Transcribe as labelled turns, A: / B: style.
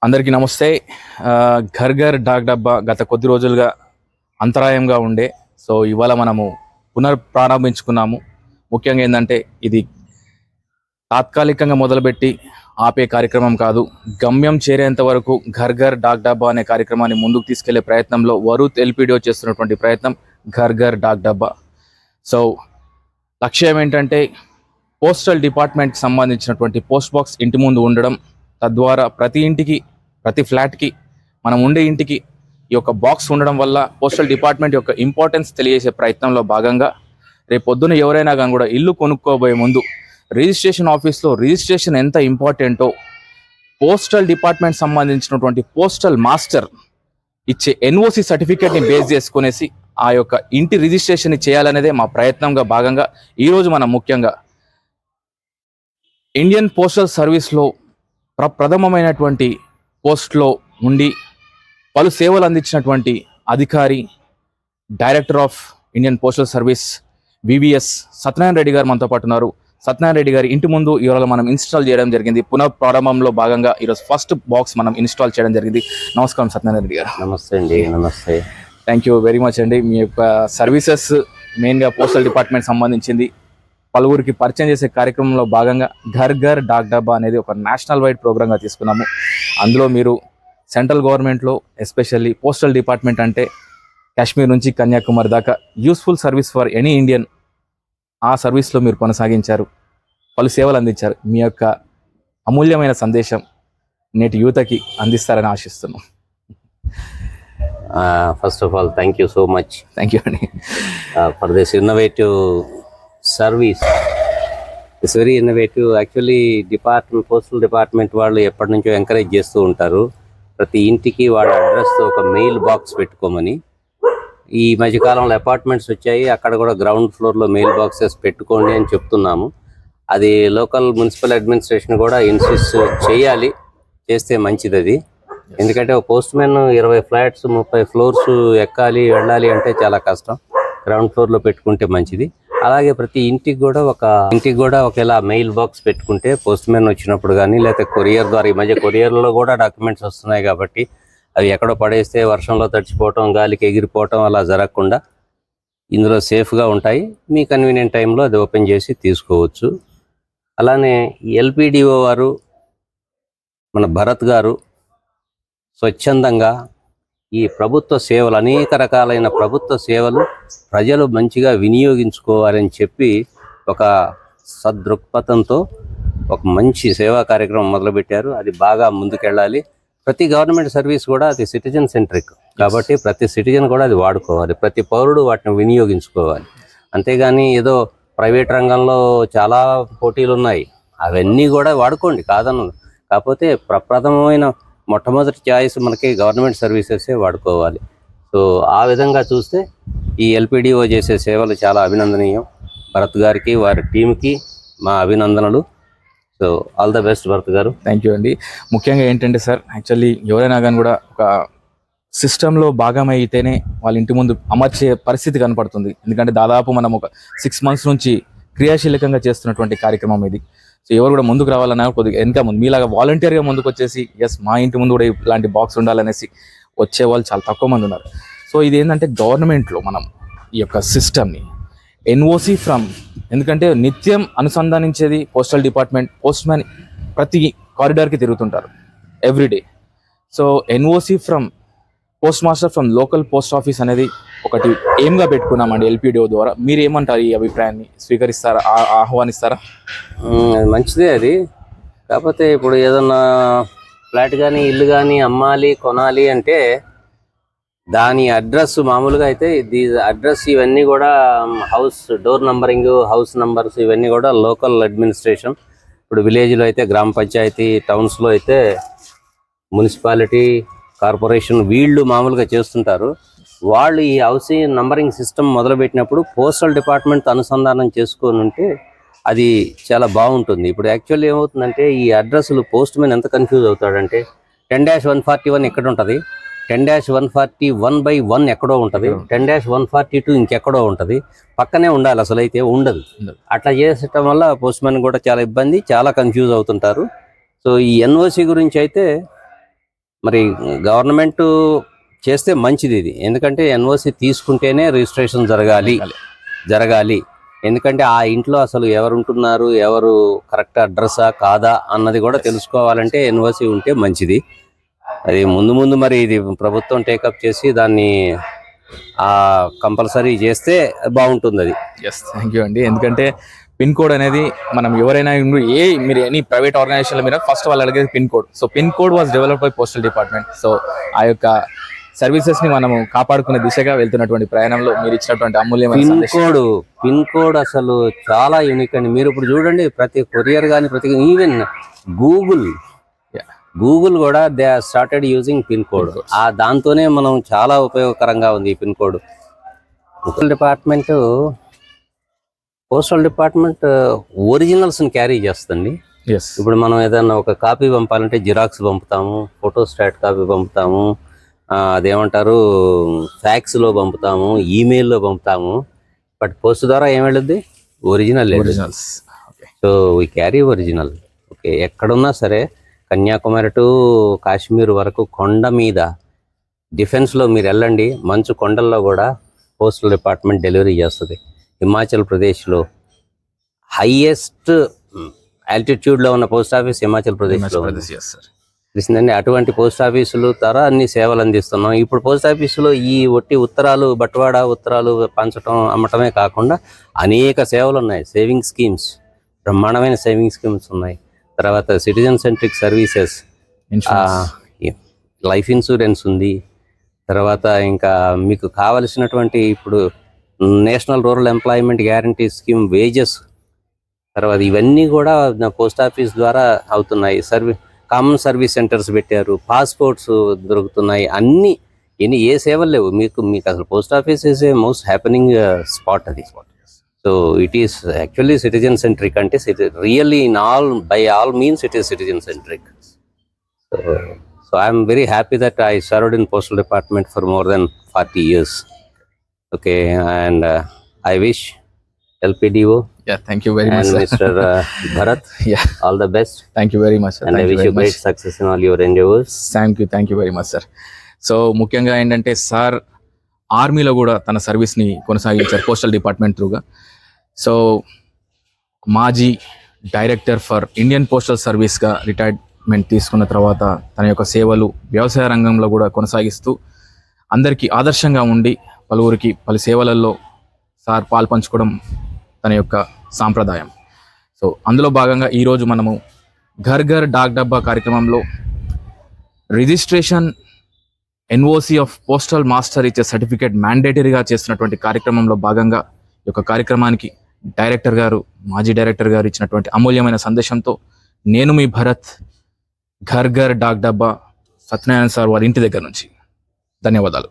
A: అందరికీ నమస్తే. ఘర్ ఘర్ డాక్ డబ్బా గత కొద్ది రోజులుగా అంతరాయంగా ఉండే ఇవాళ మనము పునఃప్రారంభించుకున్నాము. ముఖ్యంగా ఏంటంటే ఇది తాత్కాలికంగా మొదలుపెట్టి ఆపే కార్యక్రమం కాదు. గమ్యం చేరేంత వరకు ఘర్ ఘర్ డాక్ డబ్బా అనే కార్యక్రమాన్ని ముందుకు తీసుకెళ్లే ప్రయత్నంలో వరుత్ ఎల్పిడిఓ చేస్తున్నటువంటి ప్రయత్నం ఘర్ ఘర్ డాక్ డబ్బా. లక్ష్యం ఏంటంటే పోస్టల్ డిపార్ట్మెంట్కి సంబంధించినటువంటి పోస్ట్ బాక్స్ ఇంటి ముందు ఉండడం, తద్వారా ప్రతి ఇంటికి ప్రతి ఫ్లాట్కి మనం ఉండే ఇంటికి ఈ యొక్క బాక్స్ ఉండడం వల్ల పోస్టల్ డిపార్ట్మెంట్ యొక్క ఇంపార్టెన్స్ తెలియజేసే ప్రయత్నంలో భాగంగా రేపు పొద్దున ఎవరైనా కానీ కూడా ఇల్లు కొనుక్కోబోయే ముందు రిజిస్ట్రేషన్ ఆఫీస్లో రిజిస్ట్రేషన్ ఎంత ఇంపార్టెంటో పోస్టల్ డిపార్ట్మెంట్ సంబంధించినటువంటి పోస్టల్ మాస్టర్ ఇచ్చే ఎన్ఓసి సర్టిఫికేట్ని బేస్ చేసుకునేసి ఆ యొక్క ఇంటి రిజిస్ట్రేషన్ చేయాలనేదే మా ప్రయత్నంగా భాగంగా ఈరోజు మనం ముఖ్యంగా ఇండియన్ పోస్టల్ సర్వీస్లో ప్రథమమైనటువంటి పోస్ట్లో ఉండి పలు సేవలు అందించినటువంటి అధికారి, director of Indian postal service VVS Satyanarayana Reddy గారు మనతో పాటు ఉన్నారు. సత్యనారాయణ రెడ్డి గారి ఇంటి ముందు ఈరోజు మనం ఇన్స్టాల్ చేయడం జరిగింది. పునఃప్రారంభంలో భాగంగా ఈరోజు ఫస్ట్ బాక్స్ మనం ఇన్స్టాల్ చేయడం జరిగింది. నమస్కారం సత్యనారాయణ రెడ్డి గారు.
B: నమస్తే అండి. నమస్తే.
A: థ్యాంక్ యూ వెరీ మచ్ అండి. మీ యొక్క సర్వీసెస్ మెయిన్గా పోస్టల్ డిపార్ట్మెంట్ సంబంధించింది పలువురికి పరిచయం చేసే కార్యక్రమంలో భాగంగా ఘర్ ఘర్ డాక్ డబ్బా అనేది ఒక నేషనల్ వైడ్ ప్రోగ్రామ్గా తీసుకున్నాము. అందులో మీరు సెంట్రల్ గవర్నమెంట్లో ఎస్పెషల్లీ పోస్టల్ డిపార్ట్మెంట్ అంటే కాశ్మీర్ నుంచి కన్యాకుమారి దాకా useful service for any Indian, ఆ సర్వీస్లో మీరు కొనసాగించారు, పలు సేవలు అందించారు. మీ యొక్క అమూల్యమైన సందేశం నేటి యువతకి అందిస్తారని ఆశిస్తున్నాం.
B: First of all thank you so much.
A: Thank you అండి
B: for this innovative service. It's very innovative. Actually postal department వాళ్ళు ఎప్పటి నుంచో ఎంకరేజ్ చేస్తూ ఉంటారు ప్రతి ఇంటికి వాళ్ళ అడ్రస్తో ఒక మెయిల్ బాక్స్ పెట్టుకోమని. ఈ మధ్యకాలంలో అపార్ట్మెంట్స్ వచ్చాయి, అక్కడ కూడా గ్రౌండ్ ఫ్లోర్లో మెయిల్ బాక్సెస్ పెట్టుకోండి అని చెప్తున్నాము. అది లోకల్ మున్సిపల్ అడ్మినిస్ట్రేషన్ కూడా ఇన్సిస్ట్ చేయాలి, చేస్తే మంచిది అది. ఎందుకంటే ఒక పోస్ట్ మ్యాన్ 20 ఫ్లాట్స్ 30 ఫ్లోర్స్ ఎక్కాలి వెళ్ళాలి అంటే చాలా కష్టం. గ్రౌండ్ ఫ్లోర్లో పెట్టుకుంటే మంచిది. అలాగే ప్రతి ఇంటికి కూడా ఒకేలా మెయిల్ బాక్స్ పెట్టుకుంటే పోస్ట్ మ్యాన్ వచ్చినప్పుడు కానీ లేకపోతే కొరియర్ ద్వారా, ఈ మధ్య కొరియర్లో కూడా డాక్యుమెంట్స్ వస్తున్నాయి కాబట్టి అవి ఎక్కడో పడేస్తే వర్షంలో తడిచిపోవటం, గాలికి ఎగిరిపోవటం అలా జరగకుండా ఇందులో సేఫ్గా ఉంటాయి. మీ కన్వీనియంట్ టైంలో అది ఓపెన్ చేసి తీసుకోవచ్చు. అలానే ఎల్పిడిఓ వారు మన భరత్ గారు స్వచ్ఛందంగా ఈ ప్రభుత్వ సేవలు, అనేక రకాలైన ప్రభుత్వ సేవలు ప్రజలు మంచిగా వినియోగించుకోవాలని చెప్పి ఒక సదృక్పథంతో ఒక మంచి సేవా కార్యక్రమం మొదలుపెట్టారు. అది బాగా ముందుకెళ్ళాలి. ప్రతి గవర్నమెంట్ సర్వీస్ కూడా అది సిటిజన్ సెంట్రిక్ కాబట్టి ప్రతి సిటిజన్ కూడా అది వాడుకోవాలి, ప్రతి పౌరుడు వాటిని వినియోగించుకోవాలి. అంతేగాని ఏదో ప్రైవేట్ రంగంలో చాలా పోటీలు ఉన్నాయి, అవన్నీ కూడా వాడుకోండి కాదను. కాకపోతే ప్రప్రథమమైన మొట్టమొదటి ఛాయిస్ మనకి గవర్నమెంట్ సర్వీసెసే వాడుకోవాలి. సో ఆ విధంగా చూస్తే ఈ ఎల్పిడిఓ చేసే సేవలు చాలా అభినందనీయం. భరత్ గారికి, వారి టీంకి మా అభినందనలు. So all the best Bharat గారు.
A: థ్యాంక్ యూ అండి. ముఖ్యంగా ఏంటంటే సార్, యాక్చువల్లీ ఎవరైనా కానీ కూడా ఒక సిస్టంలో భాగమైతేనే వాళ్ళ ఇంటి ముందు అమర్చే పరిస్థితి కనపడుతుంది. ఎందుకంటే దాదాపు మనం ఒక 6 months నుంచి క్రియాశీలకంగా చేస్తున్నటువంటి కార్యక్రమం ఇది. సో ఎవరు కూడా ముందుకు రావాలన్నా కొద్దిగా ఎంత ముందు మీలాగా వాలంటీర్గా ముందుకు వచ్చేసి మా ఇంటి ముందు కూడా ఇలాంటి బాక్స్ ఉండాలనేసి వచ్చే వాళ్ళు చాలా తక్కువ మంది ఉన్నారు. సో ఇది ఏంటంటే గవర్నమెంట్లో మనం ఈ యొక్క సిస్టమ్ని ఎన్ఓసి ఫ్రమ్, ఎందుకంటే నిత్యం అనుసంధానించేది పోస్టల్ డిపార్ట్మెంట్. పోస్ట్ మ్యాన్ ప్రతి కారిడార్కి తిరుగుతుంటారు everyday. So NOC from postmaster from local post office అనేది ఒకటి ఏమ్గా పెట్టుకున్నామండి ఎల్పిడిఓ ద్వారా. మీరు ఏమంటారు? ఈ అభిప్రాయాన్ని స్వీకరిస్తారా, ఆహ్వానిస్తారా?
B: మంచిదే అది. కాకపోతే ఇప్పుడు ఏదన్నా ఫ్లాట్ కానీ ఇల్లు కానీ అమ్మాలి, కొనాలి అంటే దాని అడ్రస్ మామూలుగా అయితే అడ్రస్ ఇవన్నీ కూడా house door numbering, house numbers ఇవన్నీ కూడా లోకల్ అడ్మినిస్ట్రేషన్. ఇప్పుడు విలేజ్లో అయితే గ్రామ పంచాయతీ, టౌన్స్లో అయితే మున్సిపాలిటీ, కార్పొరేషన్ వీళ్ళు మామూలుగా చేస్తుంటారు. వాళ్ళు ఈ హౌసింగ్ నంబరింగ్ సిస్టమ్ మొదలుపెట్టినప్పుడు పోస్టల్ డిపార్ట్మెంట్ అనుసంధానం చేసుకొని ఉంటే అది చాలా బాగుంటుంది. ఇప్పుడు యాక్చువల్లీ ఏమవుతుందంటే ఈ అడ్రస్లు పోస్ట్ మ్యాన్ ఎంత కన్ఫ్యూజ్ అవుతాడంటే 10-141 ఎక్కడ ఉంటుంది, 10-141/1 ఎక్కడో ఉంటుంది, 10-142 ఇంకెక్కడో ఉంటుంది, పక్కనే ఉండాలి, అసలు అయితే ఉండదు. అట్లా చేసటం వల్ల పోస్ట్ మ్యాన్ కూడా చాలా ఇబ్బంది, చాలా కన్ఫ్యూజ్ అవుతుంటారు. సో ఈ ఎన్ఓసి గురించి అయితే మరి గవర్నమెంట్ చేస్తే మంచిది ఇది, ఎందుకంటే ఎన్ఓసి తీసుకుంటేనే రిజిస్ట్రేషన్ జరగాలి. ఎందుకంటే ఆ ఇంట్లో అసలు ఎవరు ఉంటున్నారు, ఎవరు కరెక్ట్ అడ్రస్సా కాదా అన్నది కూడా తెలుసుకోవాలంటే ఎన్ఓసి ఉంటే మంచిది. అది ముందు మరి ఇది ప్రభుత్వం టేకప్ చేసి దాన్ని కంపల్సరీ చేస్తే బాగుంటుంది అది.
A: ఎస్, థ్యాంక్ యూ అండి. ఎందుకంటే పిన్ కోడ్ అనేది మనం ఎవరైనా మీరు ఎనీ ప్రైవేట్ ఆర్గనైజేషన్ల మీద ఫస్ట్ వాళ్ళు అడిగేది pin code. So pin code was developed by postal department. So ఆ యొక్క సర్వీసెస్ ని మనము కాపాడుకునే దిశగా వెళ్తున్నటువంటి ప్రయాణంలో మీరు ఇచ్చినటువంటి అమూల్యమైన
B: పిన్ కోడ్ అసలు చాలా యూనిక్ అండి. మీరు ఇప్పుడు చూడండి, ప్రతి కొరియర్ కానీ ఈవెన్ గూగుల్ కూడా they are started using pin code. దాంతోనే మనం చాలా ఉపయోగకరంగా ఉంది ఈ pin code. Postal department originals ని క్యారీ చేస్తుంది. ఇప్పుడు మనం ఏదైనా ఒక కాపీ పంపాలంటే జిరాక్స్ పంపుతాము, ఫోటోస్టాట్ కాపీ పంపుతాము, అదేమంటారు ఫ్యాక్స్ లో పంపుతాము, ఈమెయిల్లో పంపుతాము. బట్ పోస్ట్ ద్వారా ఏం వెళ్ళద్ది? Originals. So we carry original. Okay, ఎక్కడున్నా సరే కన్యాకుమారి టు కాశ్మీర్ వరకు కొండ మీద డిఫెన్స్లో మీరు వెళ్ళండి, మంచు కొండల్లో కూడా పోస్టల్ డిపార్ట్మెంట్ డెలివరీ చేస్తుంది. హిమాచల్ ప్రదేశ్లో హైయెస్ట్ ఆల్టిట్యూడ్లో ఉన్న పోస్ట్ ఆఫీస్ హిమాచల్ ప్రదేశ్లో తెలిసిందండి. అటువంటి పోస్ట్ ఆఫీసులు ద్వారా అన్ని సేవలు అందిస్తున్నాం. ఇప్పుడు పోస్ట్ ఆఫీసులో ఈ ఒట్టి ఉత్తరాలు, బట్వాడా ఉత్తరాలు పంచడం, అమ్మటమే కాకుండా అనేక సేవలు ఉన్నాయి. సేవింగ్ స్కీమ్స్, బ్రహ్మాండమైన సేవింగ్ స్కీమ్స్ ఉన్నాయి. తర్వాత citizen centric services, life insurance ఉంది. తర్వాత ఇంకా మీకు కావలసినటువంటి ఇప్పుడు national rural employment guarantee scheme, wages, తర్వాత ఇవన్నీ కూడా పోస్ట్ ఆఫీస్ ద్వారా అవుతున్నాయి. కామన్ సర్వీస్ సెంటర్స్ పెట్టారు, పాస్పోర్ట్స్ దొరుకుతున్నాయి. అన్ని ఏ సేవలు లేవు మీకు అసలు post office is a most happening spot అది. So it is actually citizen centric. అంటే really by all means it is citizen centric. So I'm very happy that I served in postal department for more than 40 years. Okay, and I wish LPDO
A: thank you very much,
B: and Mr. Bharat all the best.
A: Thank you very much, sir.
B: And I wish you great success in all your endeavors.
A: Thank you very much, sir. So ముఖ్యంగా ఏంటంటే sir ఆర్మీలో కూడా తన సర్వీస్ని కొనసాగించారు postal department త్రూగా. So మాజీ director for Indian postal సర్వీస్గా రిటైర్మెంట్ తీసుకున్న తర్వాత తన యొక్క సేవలు వ్యవసాయ రంగంలో కూడా కొనసాగిస్తూ అందరికీ ఆదర్శంగా ఉండి పలువురికి పలు సేవలలో సార్ పాల్పంచుకోవడం తన యొక్క సాంప్రదాయం. సో అందులో భాగంగా ఈరోజు మనము ఘర్ ఘర్ డాక్ డబ్బా కార్యక్రమంలో registration NOC of postal master ఇచ్చే సర్టిఫికేట్ మ్యాండేటరీగా చేస్తున్నటువంటి కార్యక్రమంలో భాగంగా ఈ యొక్క కార్యక్రమానికి మాజీ డైరెక్టర్ గారు ఇచ్చినటువంటి అమూల్యమైన సందేశంతో నేను మీ భరత్, ఘర్ ఘర్ డాక్ డబ్బా, సత్యనారాయణ సార్ వారి ఇంటి దగ్గర నుంచి. ధన్యవాదాలు.